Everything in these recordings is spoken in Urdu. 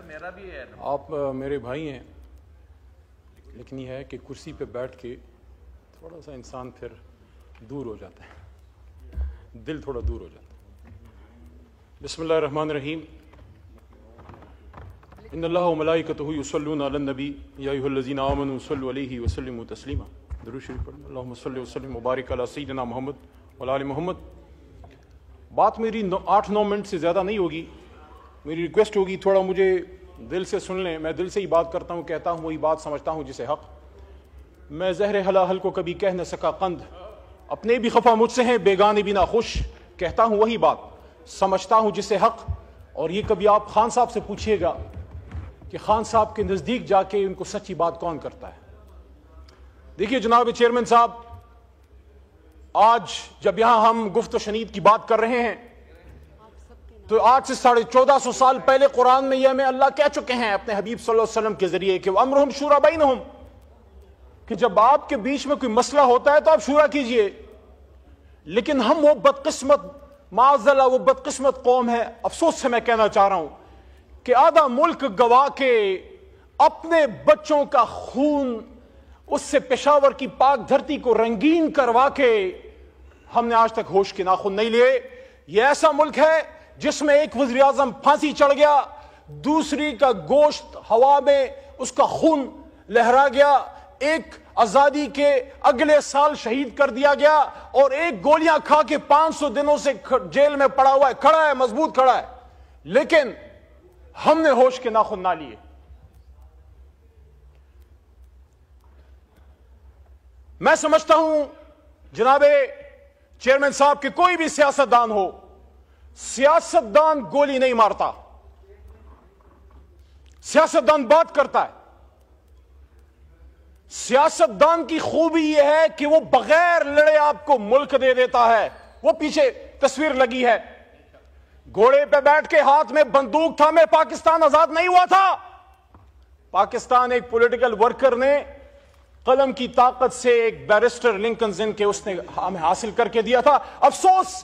میرا بھی ہے. آپ میرے بھائی ہیں، لیکن یہ ہے کہ کرسی پہ بیٹھ کے تھوڑا سا انسان پھر دور ہو جاتا ہے، دل تھوڑا دور ہو جاتا ہے. بسم اللہ الرحمن الرحیم. ان اللہ و ملائکتہ یصلون علی النبی یا ایھا الذین آمنوا صلوا علیہ وسلموا تسلیما. درود شریف پڑھیں. اللہم صلی وسلم وبارک علی سیدنا محمد وعلی آل محمد. بات میری 8-9 منٹ سے زیادہ نہیں ہوگی. میری ریکویسٹ ہوگی تھوڑا مجھے دل سے سن لیں. میں دل سے ہی بات کرتا ہوں، کہتا ہوں وہی بات، سمجھتا ہوں جسے حق. میں زہر حلاحل کو کبھی کہہ نہ سکا قند، اپنے بھی خفا مجھ سے ہیں بیگانے بھی نہ خوش. کہتا ہوں وہی بات، سمجھتا ہوں جسے حق. اور یہ کبھی آپ خان صاحب سے پوچھیے گا کہ خان صاحب کے نزدیک جا کے ان کو سچی بات کون کرتا ہے. دیکھیے جناب چیئرمین صاحب، آج جب یہاں ہم گفت و شنید کی بات کر رہے ہیں تو آج سے 1450 سال پہلے قرآن میں یہ ہمیں اللہ کہہ چکے ہیں اپنے حبیب صلی اللہ علیہ وسلم کے ذریعے کہ وَأَمْرُهُمْ شُورَى بَيْنَهُمْ، کہ جب آپ کے بیچ میں کوئی مسئلہ ہوتا ہے تو آپ شورا کیجئے. لیکن ہم وہ بدقسمت، معاذ اللہ وہ بدقسمت قوم ہے، افسوس سے میں کہنا چاہ رہا ہوں کہ آدھا ملک گوا کے اپنے بچوں کا خون اس سے پشاور کی پاک دھرتی کو رنگین کروا کے ہم نے آج تک ہوش کے ناخن نہیں لیے. یہ ایسا ملک ہے جس میں ایک وزیر اعظم پھانسی چڑھ گیا، دوسری کا گوشت ہوا میں اس کا خون لہرا گیا، ایک آزادی کے اگلے سال شہید کر دیا گیا، اور ایک گولیاں کھا کے 500 دنوں سے جیل میں پڑا ہوا ہے، کھڑا ہے، مضبوط کھڑا ہے. لیکن ہم نے ہوش کے ناخن نہ لیے. میں سمجھتا ہوں جناب چیئرمین صاحب کہ کوئی بھی سیاستدان ہو، سیاستدان گولی نہیں مارتا، سیاستدان بات کرتا ہے. سیاستدان کی خوبی یہ ہے کہ وہ بغیر لڑے آپ کو ملک دے دیتا ہے. وہ پیچھے تصویر لگی ہے، گھوڑے پہ بیٹھ کے ہاتھ میں بندوق تھامے پاکستان آزاد نہیں ہوا تھا. پاکستان ایک پولیٹیکل ورکر نے قلم کی طاقت سے ایک بیرسٹر لنکن ان کے اس نے ہمیں حاصل کر کے دیا تھا. افسوس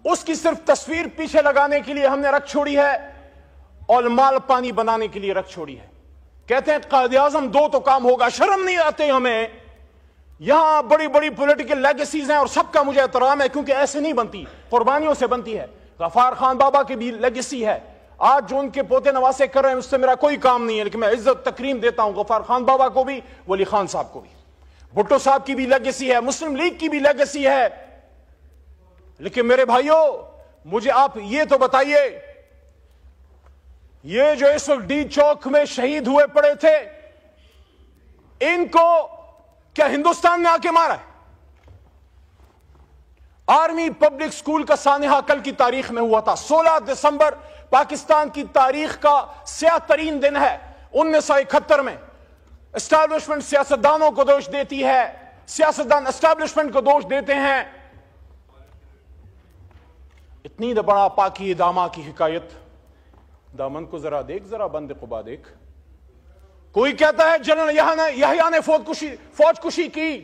اس کی صرف تصویر پیچھے لگانے کے لیے ہم نے رکھ چھوڑی ہے اور مال پانی بنانے کے لیے رکھ چھوڑی ہے. کہتے ہیں قائد اعظم 2 تو کام ہوگا. شرم نہیں آتے ہمیں؟ یہاں بڑی بڑی پولیٹیکل لیگیسیز ہیں اور سب کا مجھے احترام ہے کیونکہ ایسے نہیں بنتی، قربانیوں سے بنتی ہے. غفار خان بابا کی بھی لیگیسی ہے، آج جو ان کے پوتے نواسے کر رہے ہیں اس سے میرا کوئی کام نہیں ہے، لیکن میں عزت تکریم دیتا ہوں غفار خان بابا کو بھی، ولی خان صاحب کو بھی. بھٹو صاحب کی بھی لیگیسی ہے، مسلم لیگ کی بھی لیگیسی ہے. لیکن میرے بھائیوں مجھے آپ یہ تو بتائیے، یہ جو اس وقت ڈی چوک میں شہید ہوئے پڑے تھے، ان کو کیا ہندوستان میں آ کے مارا ہے؟ آرمی پبلک سکول کا سانحہ کل کی تاریخ میں ہوا تھا. 16 دسمبر پاکستان کی تاریخ کا سیاہ ترین دن ہے. 1971 میں اسٹیبلشمنٹ سیاستدانوں کو دوش دیتی ہے، سیاستدان اسٹیبلشمنٹ کو دوش دیتے ہیں. اتنی بڑا پاکی داما کی حکایت، دامن کو ذرا دیکھ، ذرا بند قبا دیکھ. کوئی کہتا ہے جنرل یحییٰ نے فوج کشی کی،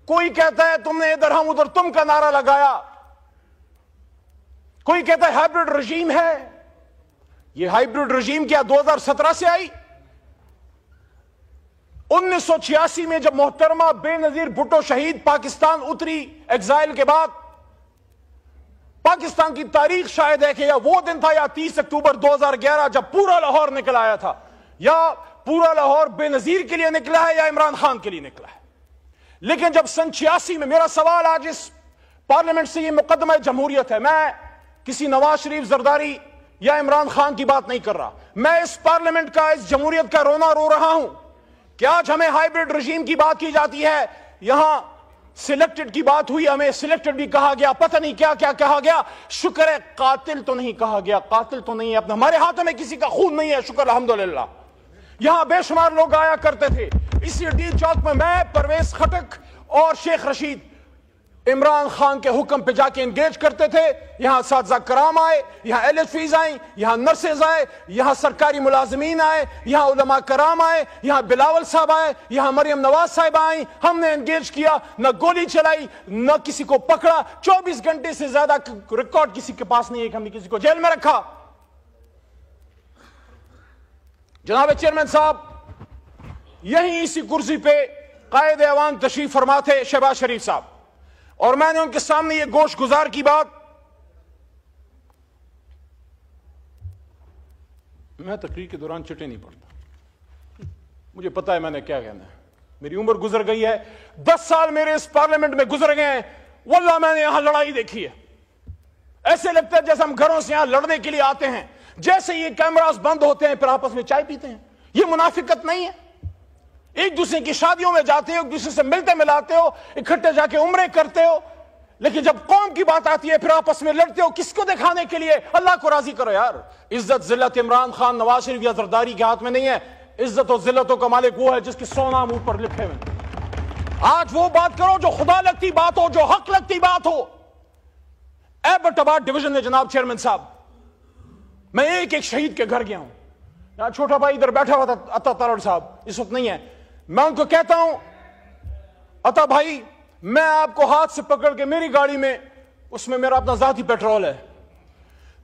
کوئی کہتا ہے تم نے ادھر ہم ادھر تم کا نعرہ لگایا، کوئی کہتا ہے ہائبرڈ رجیم ہے. یہ ہائبرڈ رجیم کیا 2017 سے آئی؟ 1986 میں جب محترمہ بے نظیر بھٹو شہید پاکستان اتری ایگزائل کے بعد، پاکستان کی تاریخ شاید ہے کہ یا وہ دن تھا یا 30 اکتوبر 2011 جب پورا لاہور نکل آیا تھا. یا پورا لاہور بے نظیر کے لیے نکلا ہے یا عمران خان کے لیے نکلا ہے. لیکن جب سن 86 میں، میرا سوال آج اس پارلیمنٹ سے، یہ مقدمہ جمہوریت ہے، میں کسی نواز شریف زرداری یا عمران خان کی بات نہیں کر رہا، میں اس پارلیمنٹ کا، اس جمہوریت کا رونا رو رہا ہوں کہ آج ہمیں ہائبرڈ رجیم کی بات کی جاتی ہے. یہاں سلیکٹڈ کی بات ہوئی، ہمیں سلیکٹڈ بھی کہا گیا، پتہ نہیں کیا کیا کہا گیا. شکر ہے قاتل تو نہیں کہا گیا، قاتل تو نہیں ہے، ہمارے ہاتھوں میں کسی کا خون نہیں ہے، شکر الحمدللہ. یہاں بے شمار لوگ آیا کرتے تھے اسی ڈی چوک میں پرویز خٹک اور شیخ رشید عمران خان کے حکم پہ جا کے انگیج کرتے تھے. یہاں اساتذہ کرام آئے، یہاں ایل ایچ فیز آئیں، یہاں نرسز آئے، یہاں سرکاری ملازمین آئے، یہاں علماء کرام آئے، یہاں بلاول صاحب آئے، یہاں مریم نواز صاحب آئیں. ہم نے انگیج کیا، نہ گولی چلائی، نہ کسی کو پکڑا. 24 گھنٹے سے زیادہ ریکارڈ کسی کے پاس نہیں ہے کہ ہم نے کسی کو جیل میں رکھا. جناب چیئرمین صاحب، یہیں اسی کرسی پہ قائد ایوان تشریف فرما تھے شہباز شریف صاحب، اور میں نے ان کے سامنے یہ گوش گزار کی بات، میں تقریر کے دوران چٹے نہیں پڑتا، مجھے پتا ہے میں نے کیا کہنا ہے، میری عمر گزر گئی ہے، 10 سال میرے اس پارلیمنٹ میں گزر گئے ہیں، واللہ میں نے یہاں لڑائی دیکھی ہے، ایسے لگتا ہے جیسے ہم گھروں سے یہاں لڑنے کے لیے آتے ہیں، جیسے یہ کیمراز بند ہوتے ہیں پھر آپس میں چائے پیتے ہیں، یہ منافقت نہیں ہے؟ ایک دوسرے کی شادیوں میں جاتے ہو، ایک دوسرے سے ملتے ملاتے ہو، اکٹھے جا کے عمرے کرتے ہو، لیکن جب قوم کی بات آتی ہے پھر آپس میں لڑتے ہو، کس کو دکھانے کے لیے؟ اللہ کو راضی کرو یار۔ عزت ذلت عمران خان، نواز شریف یا زرداری کے ہاتھ میں نہیں ہے، عزت و ذلتوں کا مالک وہ ہے جس کی 100 نام اوپر لکھے ہوئے۔ آج وہ بات کرو جو خدا لگتی بات ہو، جو حق لگتی بات ہو۔ ایبٹ آباد ڈویژن میں جناب چیئرمین صاحب، میں ایک ایک شہید کے گھر گیا ہوں، یہاں چھوٹا بھائی ادھر بیٹھا ہوا تھا، عطا تارڑ صاحب اس وقت نہیں ہے، میں ان کو کہتا ہوں عطا بھائی میں آپ کو ہاتھ سے پکڑ کے میری گاڑی میں، اس میں میرا اپنا ذاتی پیٹرول ہے،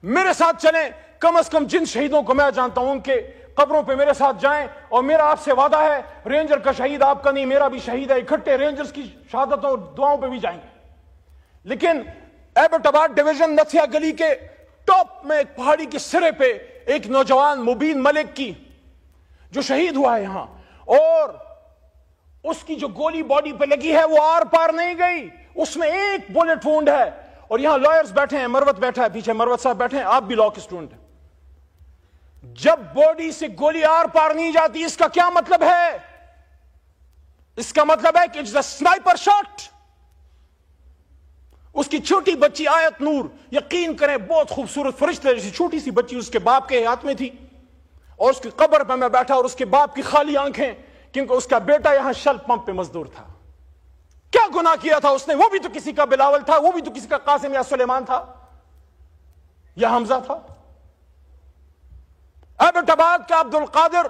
میرے ساتھ چلیں، کم از کم جن شہیدوں کو میں جانتا ہوں ان کے قبروں پہ میرے ساتھ جائیں، اور میرا آپ سے وعدہ ہے رینجر کا شہید آپ کا نہیں میرا بھی شہید ہے، اکٹھے رینجرز کی شہادتوں دعاؤں پہ بھی جائیں گے۔ لیکن ایبٹ آباد ڈویژن نتھیا گلی کے ٹاپ میں ایک پہاڑی کے سرے پہ ایک نوجوان مبین ملک کی جو شہید ہوا ہے یہاں، اور اس کی جو گولی باڈی پہ لگی ہے وہ آر پار نہیں گئی، اس میں ایک بولٹ وونڈ ہے، اور یہاں لائرز بیٹھے ہیں، مروت بیٹھا ہے پیچھے، مروت صاحب بیٹھے ہیں، آپ بھی لا کے اسٹوڈنٹ ہیں۔ جب باڈی سے گولی آر پار نہیں جاتی اس کا کیا مطلب ہے؟ اس کا مطلب ہے کہ اٹس اے سنائپر شاٹ۔ اس کی چھوٹی بچی آیت نور، یقین کریں بہت خوبصورت فرشتے جیسی چھوٹی سی بچی اس کے باپ کے ہاتھ میں تھی، اور اس کی قبر پہ میں بیٹھا اور اس کے باپ کی خالی آنکھیں، کیونکہ اس کا بیٹا یہاں شل پمپ پہ مزدور تھا۔ کیا گناہ کیا تھا اس نے؟ وہ بھی تو کسی کا بلاول تھا، وہ بھی تو کسی کا قاسم یا سلیمان تھا یا حمزہ تھا۔ ایبٹ آباد کا عبد القادر،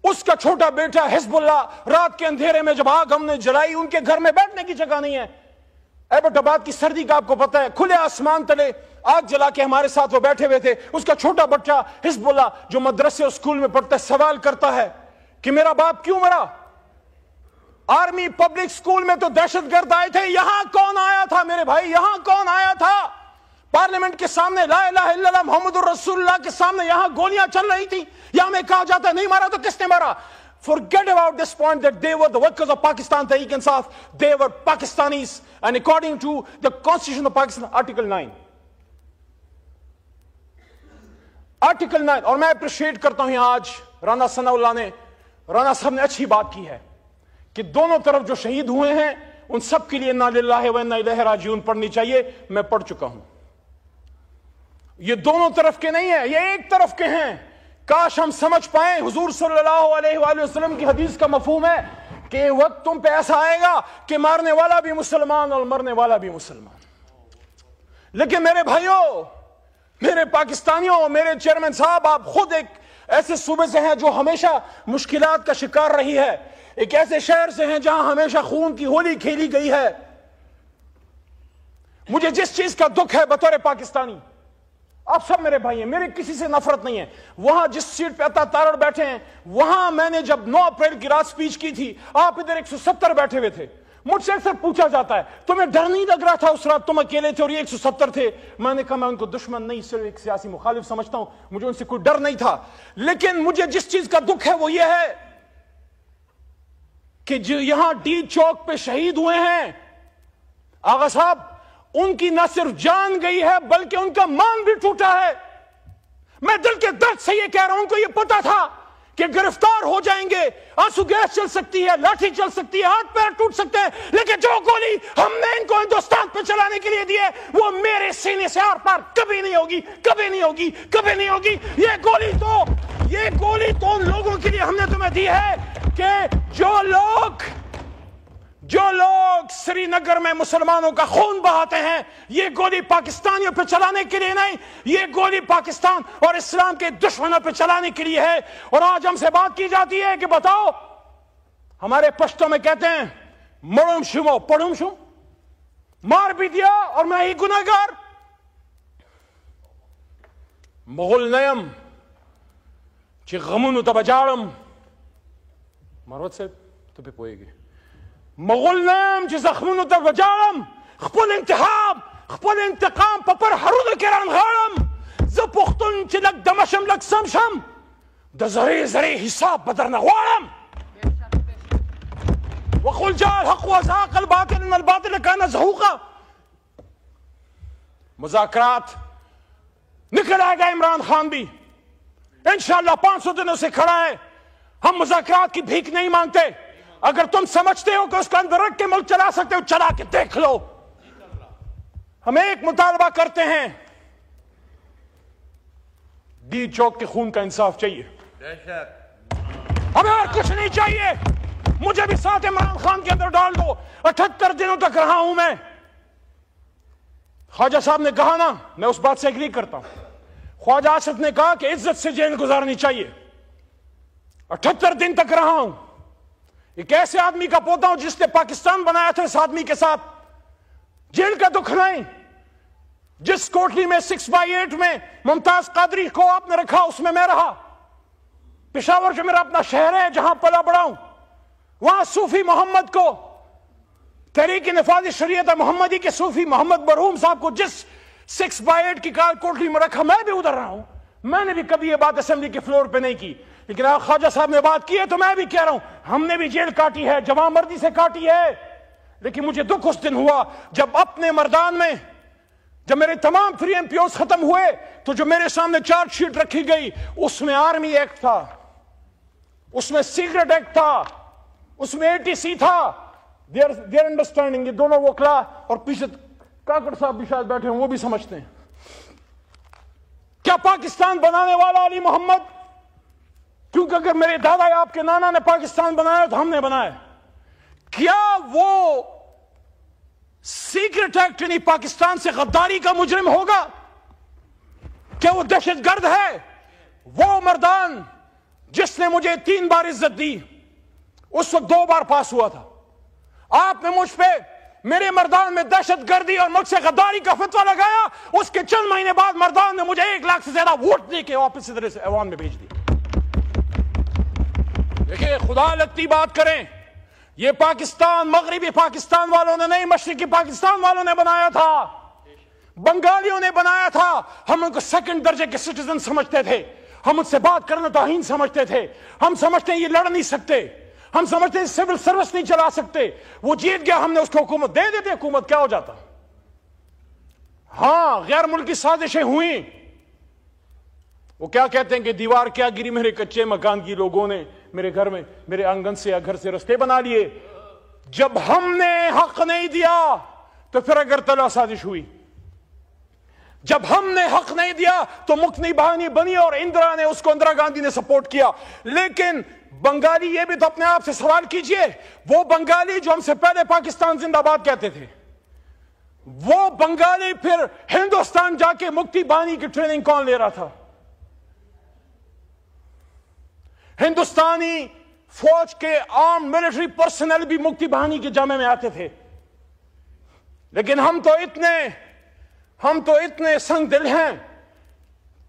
اس کا چھوٹا بیٹا حزب اللہ، رات کے اندھیرے میں جب آگ ہم نے جلائی ان کے گھر میں بیٹھنے کی جگہ نہیں ہے۔ ایبٹ آباد کی سردی کا آپ کو پتا ہے، کھلے آسمان تلے آگ جلا کے ہمارے ساتھ وہ بیٹھے ہوئے تھے، اس کا چھوٹا بچہ حزب اللہ جو مدرسے اور اسکول میں پڑھتا ہے سوال کرتا ہے کہ میرا باپ کیوں مرا؟ آرمی پبلک اسکول میں تو دہشت گرد آئے تھے، یہاں کون آیا تھا میرے بھائی؟ یہاں کون آیا تھا؟ پارلیمنٹ کے سامنے لا الہ الا اللہ محمد الرسول اللہ کے سامنے یہاں گولیاں چل رہی تھی، یہاں میں کہا جاتا ہے نہیں مارا تو کس نے مارا؟ Forget about this point that they were the workers of Pakistan Tehreek Insaf, they were Pakistanis, and according to the Constitution of Pakistan, Article 9. Article 9, اور میں اپریشیٹ کرتا ہوں آج رانا ثناء اللہ نے، رانا صاحب نے اچھی بات کی ہے کہ دونوں طرف جو شہید ہوئے ہیں ان سب کے لیے انا للہ و انا الیہ راجعون پڑھنی چاہیے، میں پڑھ چکا ہوں۔ یہ دونوں طرف کے نہیں ہیں، یہ ایک طرف کے ہیں۔ کاش ہم سمجھ پائیں، حضور صلی اللہ علیہ وآلہ وسلم کی حدیث کا مفہوم ہے کہ وقت تم پہ ایسا آئے گا کہ مارنے والا بھی مسلمان اور مرنے والا بھی مسلمان۔ لیکن میرے بھائیوں، میرے پاکستانیوں، میرے چیئرمین صاحب، آپ خود ایک ایسے صوبے سے ہیں جو ہمیشہ مشکلات کا شکار رہی ہے، ایک ایسے شہر سے ہیں جہاں ہمیشہ خون کی ہولی کھیلی گئی ہے۔ مجھے جس چیز کا دکھ ہے بطور پاکستانی، آپ سب میرے بھائی ہیں، میرے کسی سے نفرت نہیں ہے، وہاں جس سیٹ پہ عطا تارڑ بیٹھے ہیں وہاں میں نے جب 9 اپریل کی رات سپیچ کی تھی، آپ ادھر 170 بیٹھے ہوئے تھے، مجھ سے اکثر پوچھا جاتا ہے تمہیں ڈر نہیں لگ رہا تھا اس رات؟ تم اکیلے تھے اور یہ 170 تھے۔ میں نے کہا میں ان کو دشمن نہیں، صرف ایک سیاسی مخالف سمجھتا ہوں، مجھے ان سے کوئی ڈر نہیں تھا۔ لیکن مجھے جس چیز کا دکھ ہے وہ یہ ہے کہ جو یہاں ڈی چوک پہ شہید ہوئے ہیں آغا صاحب، ان کی نہ صرف جان گئی ہے بلکہ ان کا مان بھی ٹوٹا ہے۔ میں دل کے درد سے یہ کہہ رہا ہوں، ان کو یہ پتا تھا کہ گرفتار ہو جائیں گے، آنسو گیس چل سکتی ہے، لاٹھی چل سکتی ہے، ہاتھ پیر ٹوٹ سکتے ہیں، لیکن جو گولی ہم نے ان کو ہندوستان پہ چلانے کے لیے دی ہے وہ میرے سینے سے آر پار کبھی نہیں ہوگی، کبھی نہیں ہوگی، کبھی نہیں ہوگی۔ یہ گولی تو ان لوگوں کے لیے ہم نے تمہیں دی ہے کہ جو لوگ سری نگر میں مسلمانوں کا خون بہاتے ہیں، یہ گولی پاکستانیوں پہ چلانے کے لیے نہیں، یہ گولی پاکستان اور اسلام کے دشمنوں پہ چلانے کے لیے ہے۔ اور آج ہم سے بات کی جاتی ہے کہ بتاؤ، ہمارے پشتوں میں کہتے ہیں مڑم شمو پڑھم شم، مار بھی دیا اور میں ہی گناہگار۔ مغل نیم چې غمونو ته بجاړم مروت صاحب ته په پوهیږي مغول نیم چې زخمونو ته بجاړم خپل انتخاب خپل انتقام په پر هرونو کې رانغاړم زه پښتون چې لږ دمه شم لږ سم شم د زرې زرې حساب به درنه غواړم وقل جاء الحق وزهق الباطل ان الباطل كان زهوقا مذاکرات نکل آئے گا عمران خان بھی انشاءاللہ 500 دنوں سے کھڑا ہے ہم مذاکرات کی بھیک نہیں مانگتے اگر تم سمجھتے ہو کہ اس کا اندر رکھ کے ملک چلا سکتے ہو چلا کے دیکھ لو ہم ایک مطالبہ کرتے ہیں ڈی چوک کے خون کا انصاف چاہیے ہمیں اور کچھ نہیں چاہیے مجھے بھی ساتھ عمران خان کے اندر ڈال دو 78 دنوں تک رہا ہوں میں خواجہ صاحب نے کہا نا میں اس بات سے ایگری کرتا ہوں خواجہ آصف نے کہا کہ عزت سے جیل گزارنی چاہیے 78 دن تک رہا ہوں ایک ایسے آدمی کا پوتا ہوں جس نے پاکستان بنایا تھا اس آدمی کے ساتھ جیل کا دکھ نہیں جس کوٹلی میں 6/8 میں ممتاز قادری کو آپ نے رکھا اس میں میں رہا پشاور جو میرا اپنا شہر ہے جہاں پلا بڑا ہوں وہاں صوفی محمد کو تحریک نفاذ شریعت محمدی کے صوفی محمد مرحوم صاحب کو جس 6/8 کی کوٹلی میں رکھا میں بھی ادھر رہا ہوں میں نے بھی کبھی یہ بات اسمبلی کے فلور پہ نہیں کی لیکن خواجہ صاحب نے بات کی ہے تو میں بھی کہہ رہا ہوں ہم نے بھی جیل کاٹی ہے جوان مردی سے کاٹی ہے لیکن مجھے دکھ اس دن ہوا جب اپنے مردان میں جب میرے تمام 3 MPOs ختم ہوئے تو جو میرے سامنے چارج شیٹ رکھی گئی اس میں آرمی ایکٹ تھا اس میں سیکرٹ ایکٹ تھا اس میں ATC تھا دیر انڈرسٹینڈنگ یہ دونوں وکلا اور پیچھے کاکڑ صاحب بھی شاید بیٹھے ہیں وہ بھی سمجھتے ہیں کیا پاکستان بنانے والا علی محمد کیونکہ اگر میرے دادا یا آپ کے نانا نے پاکستان بنایا تو ہم نے بنایا کیا وہ سیکرٹ ایکٹ یعنی پاکستان سے غداری کا مجرم ہوگا کیا وہ دہشت گرد ہے وہ مردان جس نے مجھے 3 بار عزت دی اس وقت 2 بار پاس ہوا تھا آپ نے مجھ پہ میرے مردان میں دہشت گردی اور مجھ سے غداری کا فتویٰ لگایا اس کے چند مہینے بعد مردان نے مجھے 1 لاکھ سے زیادہ ووٹ دے کے واپس ادھر سے ایوان میں بھیج دی دیکھیں خدا لگتی بات کریں یہ پاکستان مغربی پاکستان والوں نے نہیں مشرقی پاکستان والوں نے بنایا تھا بنگالیوں نے بنایا تھا ہم ان کو 2nd درجے کے سٹیزن سمجھتے تھے ہم ان سے بات کرنا توہین سمجھتے تھے ہم سمجھتے ہیں یہ لڑ نہیں سکتے ہم سمجھتے ہیں سول سروس نہیں چلا سکتے وہ جیت گیا ہم نے اس کو حکومت دے دیتے حکومت کیا ہو جاتا ہاں غیر ملکی سازشیں ہوئیں وہ کیا کہتے ہیں کہ دیوار کیا گری میرے کچے مکان کی لوگوں نے میرے گھر میں میرے آنگن سے یا گھر سے رستے بنا لیے جب ہم نے حق نہیں دیا تو پھر اگر تلا سازش ہوئی جب ہم نے حق نہیں دیا تو مکنی بہانی بنی اور اندرا نے اس کو اندرا گاندھی نے سپورٹ کیا لیکن بنگالی یہ بھی تو اپنے آپ سے سوال کیجئے وہ بنگالی جو ہم سے پہلے پاکستان زندہ باد کہتے تھے وہ بنگالی پھر ہندوستان جا کے مکتی بانی کی ٹریننگ کون لے رہا تھا ہندوستانی فوج کے عام ملٹری پرسنل بھی مکتی بہانی کے جامع میں آتے تھے لیکن ہم تو اتنے سنگ دل ہیں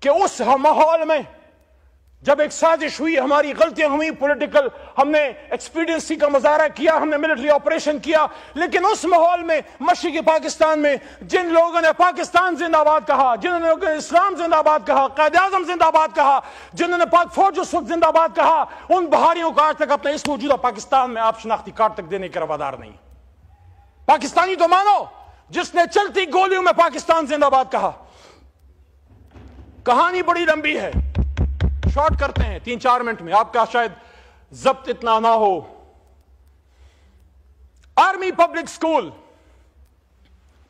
کہ اس ماحول میں جب ایک سازش ہوئی ہماری غلطیاں ہوئی پولیٹیکل ہم نے ایکسپیڈینسی کا مظاہرہ کیا ہم نے ملٹری آپریشن کیا لیکن اس ماحول میں مشرقی پاکستان میں جن لوگوں نے پاکستان زندہ باد کہا جنہوں نے اسلام زندہ باد کہا قائد اعظم زندہ باد کہا جنہوں نے پاک فوج اس وقت زندہ باد کہا ان بہاریوں کو آج تک اپنے اس موجودہ پاکستان میں آپ شناختی کارڈ تک دینے کے روادار نہیں پاکستانی تو مانو جس نے چلتی گولیوں میں پاکستان زندہ باد کہا کہانی بڑی لمبی ہے شارٹ کرتے ہیں 3-4 منٹ میں آپ کا شاید ضبط اتنا نہ ہو آرمی پبلک سکول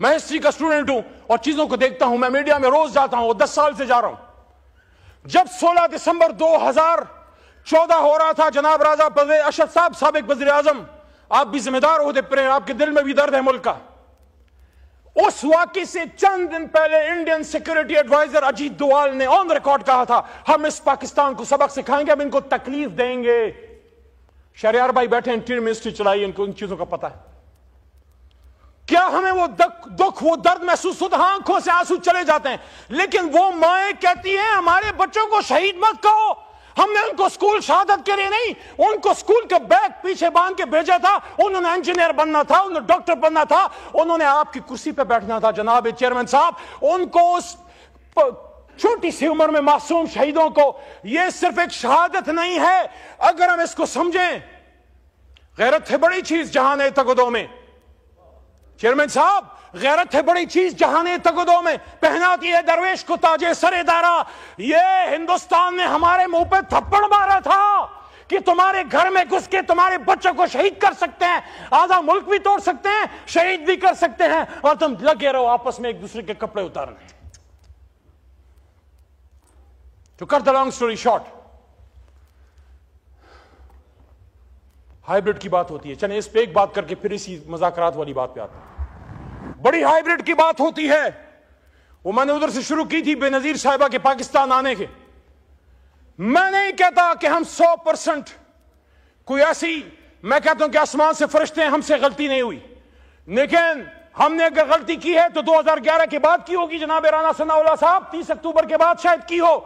میں ہسٹری کا اسٹوڈنٹ ہوں اور چیزوں کو دیکھتا ہوں میں میڈیا میں روز جاتا ہوں 10 سال سے جا رہا ہوں جب 16 دسمبر 2014 ہو رہا تھا جناب راجہ پرویز اشرف صاحب سابق وزیر اعظم آپ بھی ذمہ دار ہوتے پر آپ کے دل میں بھی درد ہے ملک کا اس واقعے سے چند دن پہلے انڈین سیکورٹی ایڈوائزر اجیت دوال نے آن ریکارڈ کہا تھا ہم اس پاکستان کو سبق سکھائیں گے ہم ان کو تکلیف دیں گے شہریار بھائی بیٹھے انٹیریئر منسٹری چلائی ان کو ان چیزوں کا پتہ ہے کیا ہمیں وہ دکھ وہ درد محسوس ہوتا ہے آنکھوں سے آنسو چلے جاتے ہیں لیکن وہ مائیں کہتی ہیں ہمارے بچوں کو شہید مت کہو ہم نے ان کو اسکول شہادت کے لیے نہیں، ان کو اسکول کے بیگ پیچھے باندھ کے بھیجا تھا. انہوں نے انجینئر بننا تھا، انہوں نے ڈاکٹر بننا تھا، انہوں نے آپ کی کرسی پہ بیٹھنا تھا. جناب چیئرمین صاحب، ان کو اس چھوٹی سی عمر میں معصوم شہیدوں کو، یہ صرف ایک شہادت نہیں ہے. اگر ہم اس کو سمجھیں، غیرت ہے بڑی چیز جہان تگدوں میں. چیئرمین صاحب، غیرت ہے بڑی چیز جہان تگدوں میں، پہناتی ہے درویش کو تاج سر دارا. یہ ہندوستان نے ہمارے منہ پہ تھپڑ مارا تھا کہ تمہارے گھر میں گھس کے تمہارے بچوں کو شہید کر سکتے ہیں، آدھا ملک بھی توڑ سکتے ہیں، شہید بھی کر سکتے ہیں، اور تم لگے رہو آپس میں ایک دوسرے کے کپڑے اتارنے. To cut the long story short, hybrid کی بات ہوتی ہے. چلیں اس پہ ایک بات کر کے پھر اسی مذاکرات والی بات پہ آتے ہیں. بڑی ہائیبرڈ کی بات ہوتی ہے، وہ میں نے ادھر سے شروع کی تھی بے نظیر صاحبہ کے پاکستان آنے کے. میں نہیں کہتا کہ ہم 100% کوئی ایسی، میں کہتا ہوں کہ آسمان سے فرشتے ہیں، ہم سے غلطی نہیں ہوئی، لیکن ہم نے اگر غلطی کی ہے تو 2011 کے بعد کی ہوگی. جناب رانا ثناء اللہ صاحب 30 اکتوبر کے بعد شاید کی ہو.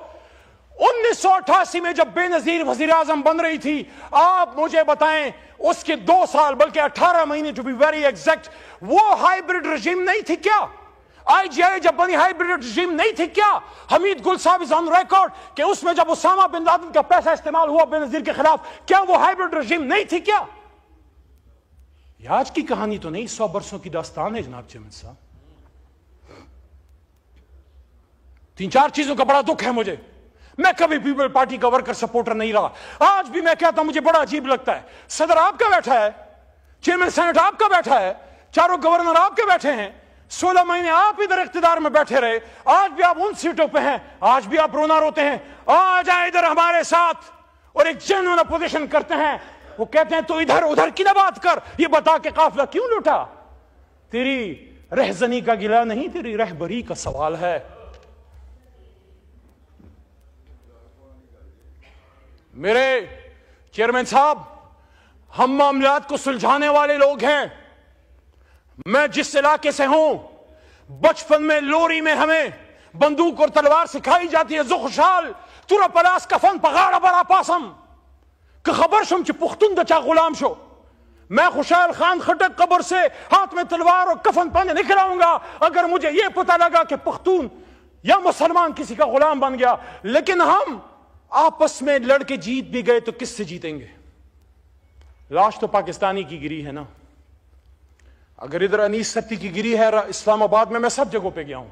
1988 میں جب بے نظیر وزیر اعظم بن رہی تھی، آپ مجھے بتائیں اس کے 2 سال بلکہ 18 مہینے جو بھی ویری ایگزیکٹ، وہ ہائیبرڈ رجیم نہیں تھی کیا؟ آئی جی آئی جب بنی ہائیبرڈ رجیم نہیں تھی کیا؟ حمید گل صاحب از آن ریکارڈ کہ اس میں جب اسامہ بن لادن کا پیسہ استعمال ہوا بے نظیر کے خلاف، کیا وہ ہائیبرڈ رجیم نہیں تھی کیا؟ یہ آج کی کہانی تو نہیں، 100 برسوں کی داستان ہے جناب چیئرمین صاحب. 3-4 چیزوں کا بڑا دکھ ہے مجھے. میں کبھی پیپل پارٹی کا ورکر سپورٹر نہیں رہا، آج بھی میں کہتا ہوں مجھے بڑا عجیب لگتا ہے. صدر آپ کا بیٹھا ہے، چیئرمین سینٹ آپ کا بیٹھا ہے، چاروں گورنر آپ کے بیٹھے ہیں، 16 مہینے آپ ادھر اقتدار میں بیٹھے رہے، آج بھی آپ ان سیٹوں پہ ہیں، آج بھی آپ رونا روتے ہیں. آ جائیں ادھر ہمارے ساتھ اور ایک جنون اپوزیشن کرتے ہیں. وہ کہتے ہیں تو ادھر کی نہ بات کر، یہ بتا کہ قافلہ کیوں لوٹا. تیری رہزنی کا گلہ نہیں، تیری رہبری کا سوال ہے. میرے چیئرمین صاحب، ہم معاملات کو سلجھانے والے لوگ ہیں. میں جس علاقے سے ہوں، بچپن میں لوری میں ہمیں بندوق اور تلوار سکھائی جاتی ہے. زو خوشحال تورا پلاس کفن پغاڑا برا پاسم کہ خبر شم چھ پختون دچا غلام شو. میں خوشحال خان خٹک قبر سے ہاتھ میں تلوار اور کفن پہنے نکل آؤں گا اگر مجھے یہ پتہ لگا کہ پختون یا مسلمان کسی کا غلام بن گیا. لیکن ہم آپس میں لڑ کے جیت بھی گئے تو کس سے جیتیں گے؟ لاش تو پاکستانی کی گری ہے نا. اگر ادھر انیس ستی کی گری ہے اسلام آباد میں سب جگہوں پہ گیا ہوں.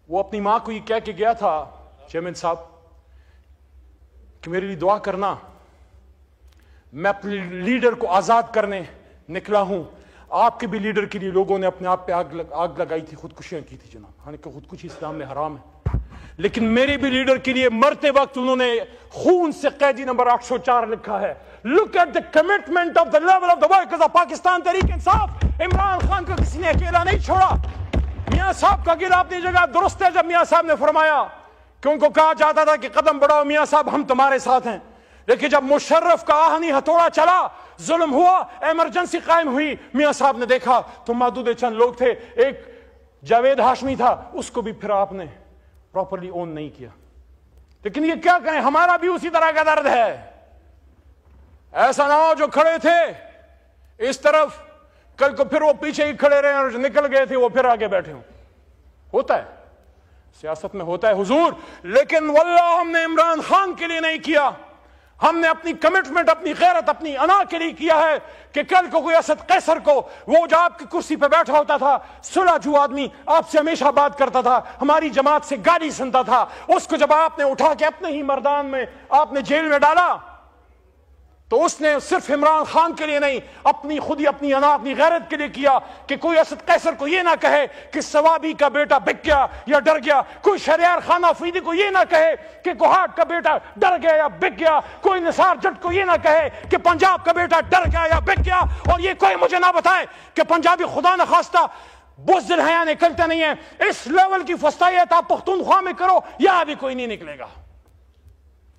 وہ اپنی ماں کو یہ کہہ کے گیا تھا چیئرمین صاحب کہ میرے لیے دعا کرنا، میں اپنے لیڈر کو آزاد کرنے نکلا ہوں. آپ کے بھی لیڈر کے لیے لوگوں نے اپنے آپ پہ آگ لگائی تھی، خودکشیاں کی تھی جناب. حالانکہ خودکشی اسلام میں حرام ہے، لیکن میرے بھی لیڈر کے لیے مرتے وقت انہوں نے خون سے قیدی نمبر 804 لکھا ہے. Look at the commitment of the level of the workers of Pakistan Tehreek Insaf. Imran Khan کو کسی نے اکیلا نہیں چھوڑا. میاں صاحب کا گلا اپنی جگہ درست ہے. جب میاں صاحب نے فرمایا کہ ان کو کہا جاتا تھا کہ قدم بڑھاؤ میاں صاحب ہم تمہارے ساتھ ہیں، لیکن جب مشرف کا آہنی ہتھوڑا چلا، ظلم ہوا، ایمرجنسی قائم ہوئی، میاں صاحب نے دیکھا تو محدود چند لوگ تھے، ایک جاوید ہاشمی تھا، اس کو بھی پھر آپ نے پراپرلی اون نہیں کیا. لیکن یہ کیا کہیں، ہمارا بھی اسی طرح کا درد ہے. ایسا نہ ہو جو کھڑے تھے اس طرف کل کو پھر وہ پیچھے ہی کھڑے رہے اور جو نکل گئے تھے وہ پھر آگے بیٹھے ہوں. ہوتا ہے، سیاست میں ہوتا ہے حضور. لیکن واللہ ہم نے عمران خان کے لیے نہیں کیا، ہم نے اپنی کمٹمنٹ، اپنی غیرت، اپنی انا کے لیے کیا ہے کہ کل کو کوئی اسد قیصر کو، وہ جو آپ کی کرسی پہ بیٹھا ہوتا تھا سلجھو آدمی، آپ سے ہمیشہ بات کرتا تھا، ہماری جماعت سے گالی سنتا تھا، اس کو جب آپ نے اٹھا کے اپنے ہی مردان میں آپ نے جیل میں ڈالا تو اس نے صرف عمران خان کے لیے نہیں، اپنی خودی، اپنی انا، اپنی غیرت کے لیے کیا کہ کوئی اسد قیصر کو یہ نہ کہے کہ سوابی کا بیٹا بک گیا یا ڈر گیا، کوئی شہریار خان افریدی کو یہ نہ کہے کہ کوہاٹ کا بیٹا ڈر گیا یا بک گیا، کوئی نثار جٹ کو یہ نہ کہے کہ پنجاب کا بیٹا ڈر گیا یا بک گیا، اور یہ کوئی مجھے نہ بتائے کہ پنجابی خدا نخواستہ بزدل ہیں یا نکلتے نہیں ہیں. اس لیول کی فستائیت آپ پختونخوا میں کرو، یہاں بھی کوئی نہیں نکلے گا.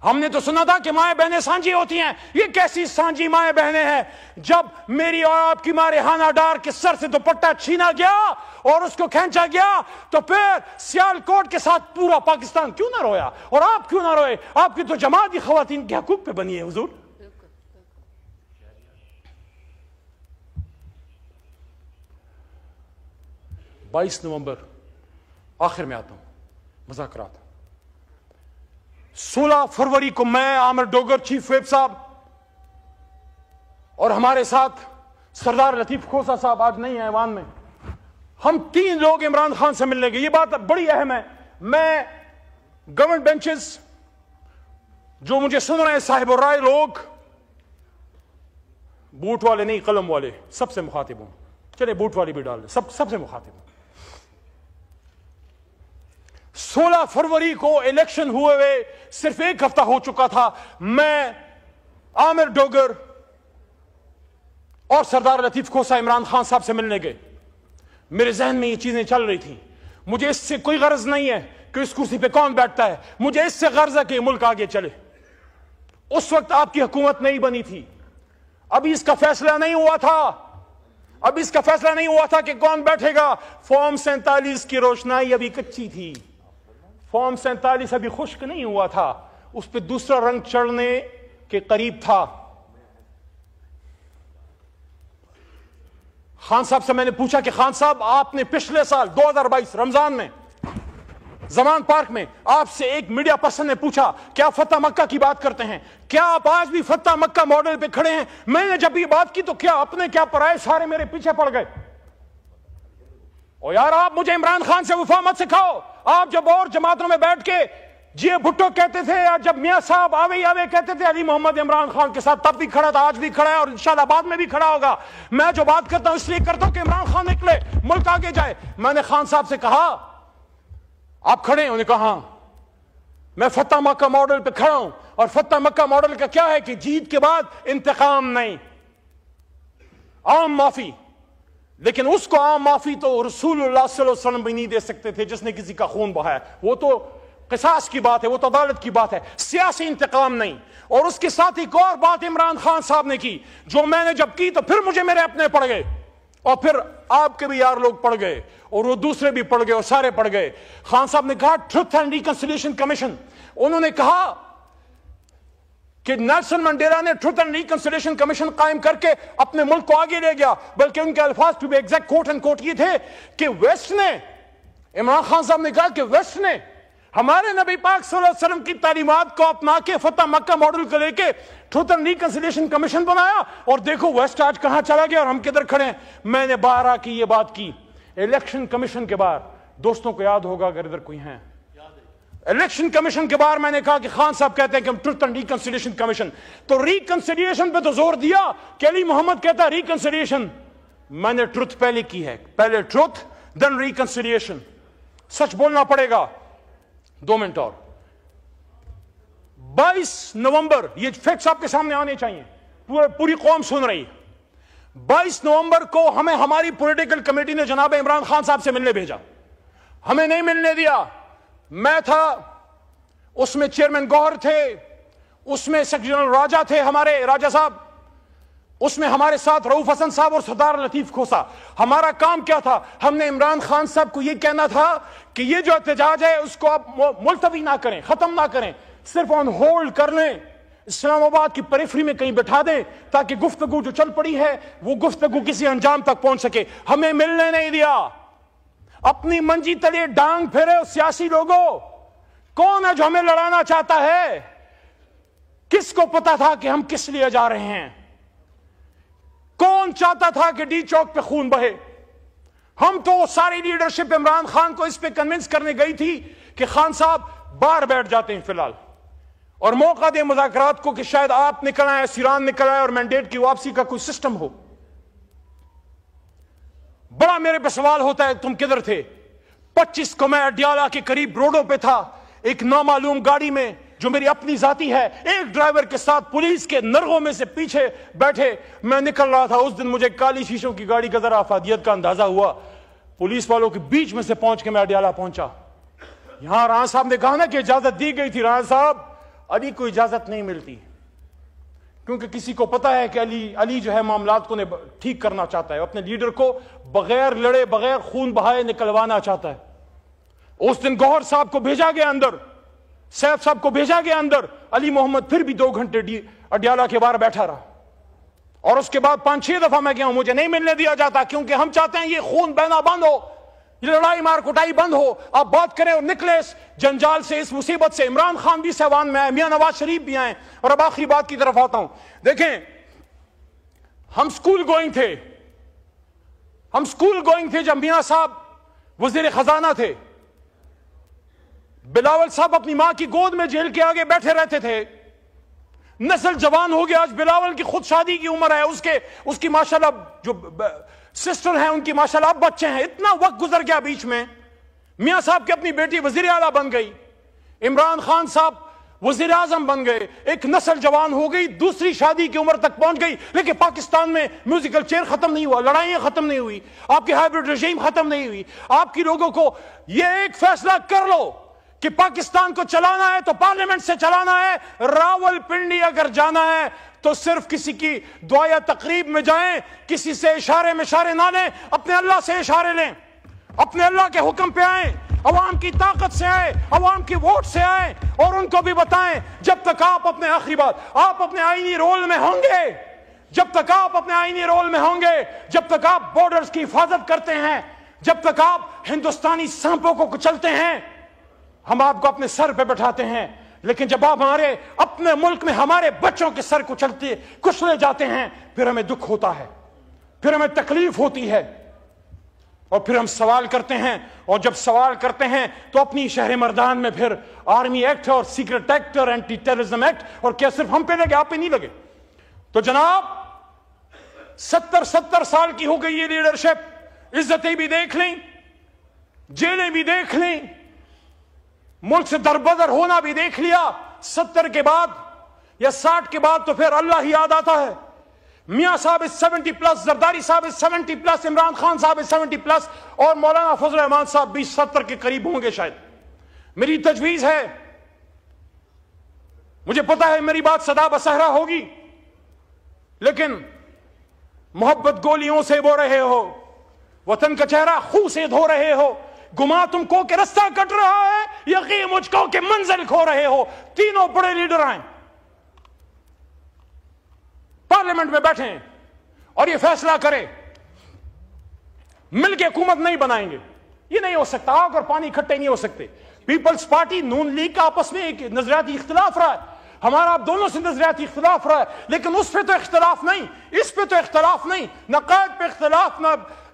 ہم نے تو سنا تھا کہ مائیں بہنیں سانجی ہوتی ہیں. یہ کیسی سانجی مائیں بہنیں ہیں؟ جب میری اور آپ کی ماں ریحانہ ڈار کے سر سے دوپٹہ چھینا گیا اور اس کو کھینچا گیا تو پھر سیالکوٹ کے ساتھ پورا پاکستان کیوں نہ رویا؟ اور آپ کیوں نہ روئے؟ آپ کی تو جماعت ہی خواتین کے حقوق پہ بنی ہے حضور. 22 نومبر آخر میں آتا ہوں مذاکرات. 16 فروری کو میں، عامر ڈوگر چیف ویب صاحب اور ہمارے ساتھ سردار لطیف کھوسہ صاحب آج نہیں ہیں ایوان میں، ہم 3 لوگ عمران خان سے ملنے گئے. یہ بات بڑی اہم ہے. میں گورنمنٹ بینچز جو مجھے سن رہے ہیں، صاحب الرائے لوگ، بوٹ والے نہیں قلم والے، سب سے مخاطب ہوں. چلے بوٹ والی بھی ڈال دیں، سب سے مخاطب ہوں. 16 فروری کو الیکشن ہوئے صرف 1 ہفتہ ہو چکا تھا. میں، عامر ڈوگر اور سردار لطیف کھوسہ عمران خان صاحب سے ملنے گئے. میرے ذہن میں یہ چیزیں چل رہی تھیں. مجھے اس سے کوئی غرض نہیں ہے کہ اس کرسی پہ کون بیٹھتا ہے، مجھے اس سے غرض ہے کہ ملک آگے چلے. اس وقت آپ کی حکومت نہیں بنی تھی، ابھی اس کا فیصلہ نہیں ہوا تھا کہ کون بیٹھے گا. فارم 47 کی روشنائی ابھی کچی تھی، فارم 47 ابھی خشک نہیں ہوا تھا، اس پہ دوسرا رنگ چڑھنے کے قریب تھا. خان صاحب سے میں نے پوچھا کہ خان صاحب، آپ نے پچھلے سال 2022 رمضان میں زمان پارک میں آپ سے ایک میڈیا پرسن نے پوچھا کیا فتح مکہ کی بات کرتے ہیں؟ کیا آپ آج بھی فتح مکہ ماڈل پہ کھڑے ہیں؟ میں نے جب یہ بات کی تو کیا اپنے کیا پرائے سارے میرے پیچھے پڑ گئے. اور یار آپ مجھے عمران خان سے وفا مت سکھاؤ. آپ جب اور جماعتوں میں بیٹھ کے جی بھٹو کہتے تھے، یا جب میاں صاحب آوے کہتے تھے علی محمد عمران خان کے ساتھ، تب بھی کھڑا تھا، آج بھی کھڑا ہے اور انشاءاللہ بعد میں بھی کھڑا ہوگا. میں جو بات کرتا ہوں اس لیے کرتا ہوں کہ عمران خان نکلے، ملک آگے جائے. میں نے خان صاحب سے کہا آپ کھڑے ہیں؟ انہوں نے کہا ہاں. میں فتح مکہ ماڈل پہ کھڑا ہوں، اور فتح مکہ ماڈل کا کیا ہے کہ جیت کے بعد انتقام نہیں، عام معافی. لیکن اس کو عام معافی تو رسول اللہ صلی اللہ علیہ وسلم بھی نہیں دے سکتے تھے جس نے کسی کا خون بہایا. وہ تو قصاص کی بات ہے، وہ تو عدالت کی بات ہے، سیاسی انتقام نہیں. اور اس کے ساتھ ایک اور بات عمران خان صاحب نے کی جو میں نے جب کی تو پھر مجھے میرے اپنے پڑ گئے، اور پھر آپ کے بھی یار لوگ پڑ گئے، اور وہ دوسرے بھی پڑ گئے، اور سارے پڑ گئے. خان صاحب نے کہا ٹروتھ اینڈ ریکنسیلیشن کمیشن. انہوں نے کہا کہ نیلسن منڈیلا نے ٹروتھ اینڈ ریکنسیلیشن کمیشن قائم کر کے اپنے ملک کو آگے لے گیا. بلکہ ان کے الفاظ to be exact quote and quote یہ تھے کہ ویسٹ نے، عمران خان صاحب نے کہا کہ ویسٹ نے ہمارے نبی پاک صلی اللہ علیہ وسلم کی تعلیمات کو اپنا کے فتح مکہ ماڈل کو لے کے ٹروتھ اینڈ ریکنسیلیشن کمیشن بنایا، اور دیکھو ویسٹ آج کہاں چلا گیا اور ہم کدھر کھڑے ہیں. میں نے 12 کی یہ بات کی الیکشن کمیشن کے بعد. دوستوں کو یاد ہوگا اگر ادھر کوئی ہیں، الیکشن کمیشن کے بعد میں نے کہا کہ خان صاحب کہتے ہیں کہ ہم ٹروتھ اینڈ ریکنسیلیشن کمیشن، تو ریکنسیلیشن پہ تو زور دیا کہ علی محمد کہتا ہے ریکنسیلیشن. میں نے ٹروتھ پہلے کی ہے، پہلے ٹروتھ دین ریکنسیلیشن. سچ بولنا پڑے گا. 2 منٹ اور. 22 نومبر، یہ فیکٹس آپ کے سامنے آنے چاہیے، پوری قوم سن رہی. 22 نومبر کو ہمیں ہماری پولیٹیکل کمیٹی نے جناب عمران خان صاحب سے ملنے بھیجا. ہمیں نہیں ملنے دیا. میں تھا اس میں، چیئرمین گوہر تھے اس میں، سیکرٹری جنرل راجہ تھے ہمارے، راجہ صاحب اس میں، ہمارے ساتھ رؤوف حسن صاحب اور سردار لطیف کھوسہ. ہمارا کام کیا تھا؟ ہم نے عمران خان صاحب کو یہ کہنا تھا کہ یہ جو احتجاج ہے اس کو آپ ملتوی نہ کریں، ختم نہ کریں، صرف آن ہولڈ کر لیں، اسلام آباد کی پریفری میں کہیں بٹھا دیں تاکہ گفتگو جو چل پڑی ہے وہ گفتگو کسی انجام تک پہنچ سکے. ہمیں ملنے نہیں دیا. اپنی منجی تلے ڈانگ پھیرے سیاسی لوگوں. کون ہے جو ہمیں لڑانا چاہتا ہے؟ کس کو پتا تھا کہ ہم کس لیے جا رہے ہیں؟ کون چاہتا تھا کہ ڈی چوک پہ خون بہے؟ ہم تو ساری لیڈرشپ عمران خان کو اس پہ کنونس کرنے گئی تھی کہ خان صاحب باہر بیٹھ جاتے ہیں فی الحال، اور موقع دیں مذاکرات کو کہ شاید آپ نکل آئے، سیران نکل آئے، اور مینڈیٹ کی واپسی کا کوئی سسٹم ہو. بڑا میرے پہ سوال ہوتا ہے تم کدھر تھے؟ 25 کو میں اڈیالہ کے قریب روڈوں پہ تھا، ایک نامعلوم گاڑی میں جو میری اپنی ذاتی ہے، ایک ڈرائیور کے ساتھ پولیس کے نرغوں میں سے پیچھے بیٹھے. میں نکل رہا تھا اس دن، مجھے کالی شیشوں کی گاڑی کا ذرا افادیت کا اندازہ ہوا. پولیس والوں کے بیچ میں سے پہنچ کے میں اڈیالہ پہنچا. یہاں رانا صاحب نے کہا نا کہ اجازت دی گئی تھی. رانا صاحب علی کو اجازت نہیں ملتی، کیونکہ کسی کو پتا ہے کہ علی جو ہے معاملات کو ٹھیک کرنا چاہتا ہے، اپنے لیڈر کو بغیر لڑے بغیر خون بہائے نکلوانا چاہتا ہے۔ اس دن گوہر صاحب کو بھیجا گیا اندر، سیف صاحب کو بھیجا گیا اندر، علی محمد پھر بھی 2 گھنٹے اڈیالہ کے باہر بیٹھا رہا، اور اس کے بعد 5-6 دفعہ میں گیا ہوں، مجھے نہیں ملنے دیا جاتا، کیونکہ ہم چاہتے ہیں یہ خون بہنا بند ہو، یہ لڑائی مار کٹائی بند ہو، آپ بات کریں اور نکلے اس جنجال سے، اس مصیبت سے۔ عمران خان بھی سیوان میں آئے، میاں نواز شریف بھی آئے، اور اب آخری بات کی طرف آتا ہوں۔ دیکھیں، ہم سکول گوئنگ تھے جب میاں صاحب وزیر خزانہ تھے، بلاول صاحب اپنی ماں کی گود میں جیل کے آگے بیٹھے رہتے تھے، نسل جوان ہو گیا، آج بلاول کی خود شادی کی عمر ہے، اس کی ماشاءاللہ جو سسٹر ہیں ان کی ماشاءاللہ اب بچے ہیں، اتنا وقت گزر گیا بیچ میں، میاں صاحب کی اپنی بیٹی وزیر اعلیٰ بن گئی، عمران خان صاحب وزیر اعظم بن گئے، ایک نسل جوان ہو گئی، دوسری شادی کی عمر تک پہنچ گئی، لیکن پاکستان میں میوزیکل چیئر ختم نہیں ہوا، لڑائیاں ختم نہیں ہوئی، آپ کی ہائیبرڈ رژیم ختم نہیں ہوئی۔ آپ کی لوگوں کو یہ ایک فیصلہ کر لو کہ پاکستان کو چلانا ہے تو پارلیمنٹ سے چلانا ہے، راول پنڈی اگر جانا ہے تو صرف کسی کی دعا یا تقریب میں جائیں، کسی سے اشارے نہ لیں، اپنے اللہ سے اشارے لیں، اپنے اللہ کے حکم پہ آئیں، عوام کی طاقت سے آئیں، عوام کی ووٹ سے آئیں، اور ان کو بھی بتائیں جب تک آپ اپنے آخری بات آپ اپنے آئینی رول میں ہوں گے، جب تک آپ اپنے آئینی رول میں ہوں گے، جب تک آپ بارڈرز کی حفاظت کرتے ہیں، جب تک آپ ہندوستانی سانپوں کو کچلتے ہیں، ہم آپ کو اپنے سر پہ بٹھاتے ہیں، لیکن جب آپ ہمارے اپنے ملک میں ہمارے بچوں کے سر کچلے جاتے ہیں، پھر ہمیں دکھ ہوتا ہے، پھر ہمیں تکلیف ہوتی ہے، اور پھر ہم سوال کرتے ہیں، اور جب سوال کرتے ہیں تو اپنی شہر مردان میں پھر آرمی ایکٹ اور سیکرٹ ایکٹ اور اینٹی ٹیررزم ایکٹ، اور کیا صرف ہم پہ لگے، آپ پہ نہیں لگے؟ تو جناب 70 سال کی ہو گئی یہ لیڈرشپ، عزتیں بھی دیکھ لیں، جیلیں بھی دیکھ لیں، ملک سے دربدر ہونا بھی دیکھ لیا، 70 کے بعد یا 60 کے بعد تو پھر اللہ ہی یاد آتا ہے۔ میاں صاحب is 70+، زرداری صاحب is 70+، عمران خان صاحب is 70+، اور مولانا فضل الرحمان صاحب بھی 70 کے قریب ہوں گے شاید۔ میری تجویز ہے، مجھے پتا ہے میری بات صدا بصحرا ہوگی، لیکن محبت گولیوں سے بو رہے ہو، وطن کا چہرہ خون سے دھو رہے ہو، گما تم کو کہ رستہ کٹ رہا ہے، یقین مجھ کو کہ منزل کھو رہے ہو۔ تینوں بڑے لیڈر آئیں، پارلیمنٹ میں بیٹھیں اور یہ فیصلہ کریں، مل کے حکومت نہیں بنائیں گے، یہ نہیں ہو سکتا، آگ اور پانی اکٹھے نہیں ہو سکتے۔ پیپلز پارٹی نون لیگ کا آپس میں ایک نظریاتی اختلاف رہا ہے، ہمارا آپ دونوں سے نظریاتی اختلاف رہا ہے، لیکن اس پہ تو اختلاف نہیں، اس پہ تو اختلاف نہیں، نہ قائد پہ اختلاف،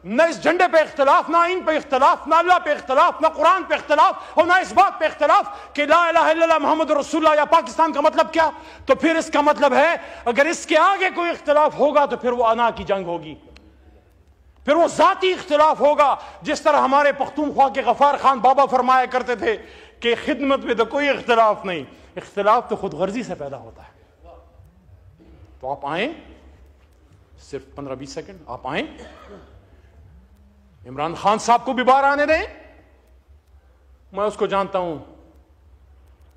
نہ اس جھنڈے پہ اختلاف، نہ ان پہ اختلاف، نہ اللہ پہ اختلاف، نہ قرآن پہ اختلاف، اور نہ اس بات پہ اختلاف کہ لا الہ الا اللہ محمد رسول اللہ یا پاکستان کا مطلب کیا۔ تو پھر اس کا مطلب ہے اگر اس کے آگے کوئی اختلاف ہوگا تو پھر وہ انا کی جنگ ہوگی، پھر وہ ذاتی اختلاف ہوگا، جس طرح ہمارے پختونخوا کے غفار خان بابا فرمایا کرتے تھے کہ خدمت میں تو کوئی اختلاف نہیں، اختلاف تو خود غرضی سے پیدا ہوتا ہے۔ تو آپ آئیں، صرف 15-20 سیکنڈ آپ آئیں، عمران خان صاحب کو بھی باہر آنے دیں، میں اس کو جانتا ہوں،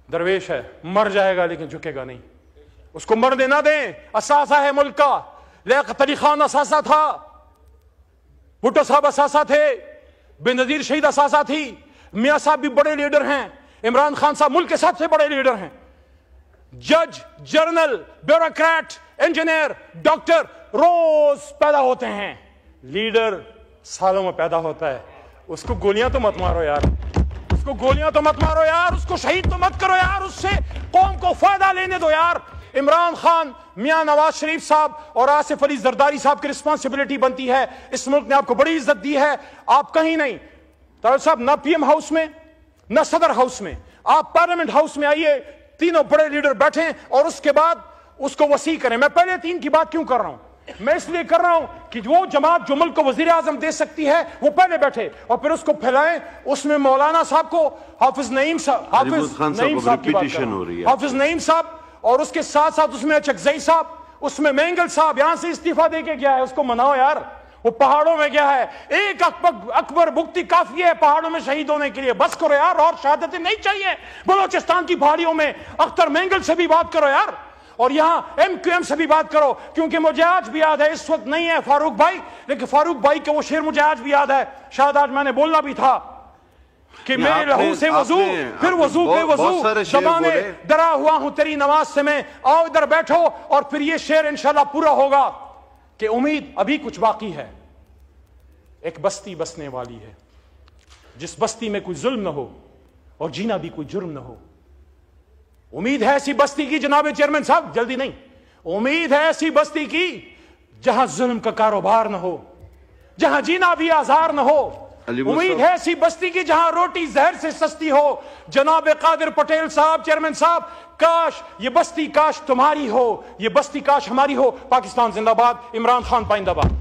درویش ہے، مر جائے گا لیکن جھکے گا نہیں، اس کو مرنے نہ دیں، اثاثہ ہے ملک کا، لیاقت علی خان اثاثہ تھا، بھٹو صاحب اثاثہ تھے، بے نظیر شہید اثاثہ تھی، میاں صاحب بھی بڑے لیڈر ہیں، عمران خان صاحب ملک کے سب سے بڑے لیڈر ہیں، جج، جرنل، بیوروکریٹ، انجینئر، ڈاکٹر روز پیدا ہوتے ہیں، لیڈر سالوں میں پیدا ہوتا ہے۔ اس کو گولیاں تو مت مارو یار، اس کو گولیاں تو مت مارو یار، اس کو شہید تو مت کرو یار، اس سے قوم کو فائدہ لینے دو یار۔ عمران خان، میاں نواز شریف صاحب اور آصف علی زرداری صاحب کی رسپانسبلٹی بنتی ہے، اس ملک نے آپ کو بڑی عزت دی ہے، آپ کہیں نہیں، طاہر صاحب نہ پی ایم ہاؤس میں نہ صدر ہاؤس میں، آپ پارلیمنٹ ہاؤس میں آئیے، تینوں بڑے لیڈر بیٹھیں اور اس کے بعد اس کو وسیع کریں۔ میں پہلے 3 کی بات کیوں کر رہا ہوں؟ میں اس لیے کر رہا ہوں کہ وہ جماعت جو ملک کو وزیر اعظم دے سکتی ہے وہ پہلے بیٹھے اور پھر اس کو پھیلائیں۔ اس میں مولانا صاحب کو، حافظ نعیم صاحب، حافظ نعیم صاحب، اور اس کے ساتھ ساتھ اس میں اچکزئی صاحب، اس میں مینگل صاحب یہاں سے استعفیٰ دے کے گیا ہے، اس کو مناؤ یار، وہ پہاڑوں میں گیا ہے. ایک اکبر بگٹی کافی ہے پہاڑوں میں شہید ہونے کے لیے. بس کرو یار, اور شہادتیں نہیں چاہیے. بلوچستان کی پہاڑیوں میں اختر مینگل سے بھی بات کرو یار, اور یہاں MQM سے بھی بات کرو. کیونکہ مجھے آج بھی یاد ہے, اس وقت نہیں ہے فاروق بھائی, لیکن فاروق بھائی کے وہ شعر مجھے آج بھی یاد ہے, شاید آج میں نے بولنا بھی تھا کہ میرے لہو سے وضو, پھر وضو پہ وضو, زبانے ڈرا ہوا ہوں تیری نماز سے میں. آؤ ادھر بیٹھو, اور پھر یہ شعر انشاءاللہ پورا ہوگا کہ امید ابھی کچھ باقی ہے. ایک بستی بسنے والی ہے جس بستی میں کوئی ظلم نہ ہو اور جینا بھی کوئی جرم نہ ہو. امید ہے ایسی بستی کی جناب چیئرمین صاحب, جلدی نہیں, امید ہے ایسی بستی کی جہاں ظلم کا کاروبار نہ ہو, جہاں جینا بھی آزار نہ ہو. امید ہے ایسی بستی کی جہاں روٹی زہر سے سستی ہو. جناب قادر پٹیل صاحب, چیئرمین صاحب, کاش یہ بستی کاش تمہاری ہو, یہ بستی کاش ہماری ہو. پاکستان زندہ باد, عمران خان پائندہ باد.